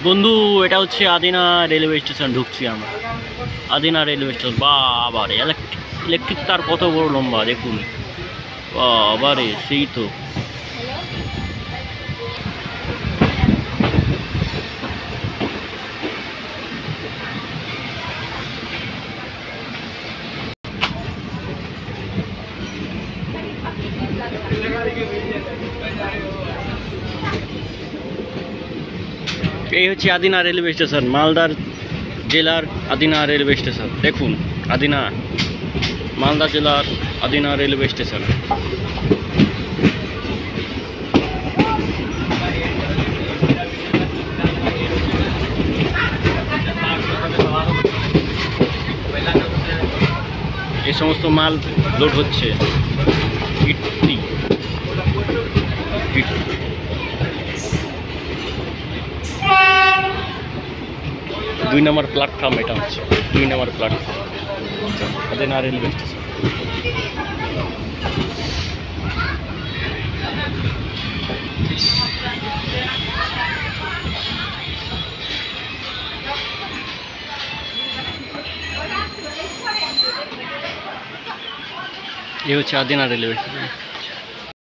বন্ধু, এটা হচ্ছে আদিনা রেলওয়ে স্টেশন। ঢুকছি আমরা আদিনা রেলওয়ে স্টেশন। বাবারে ইলেকট্রিক তার কত বড় লম্বা দেখুন। বাবারে সেই তো। এই হচ্ছে আদিনা রেলওয়ে স্টেশন, মালদার জেলার আদিনা রেলওয়ে স্টেশন। দেখুন আদিনা, মালদা জেলার আদিনা রেলওয়ে স্টেশন। এই সমস্ত মাল লোড হচ্ছে। ইট্টি 2 নম্বর প্ল্যাটফর্ম। এটা হচ্ছে 2 নম্বর প্ল্যাটফর্ম আদিনা রেলওয়ে স্টেশন। এই হচ্ছে আদিনা রেলওয়ে স্টেশন।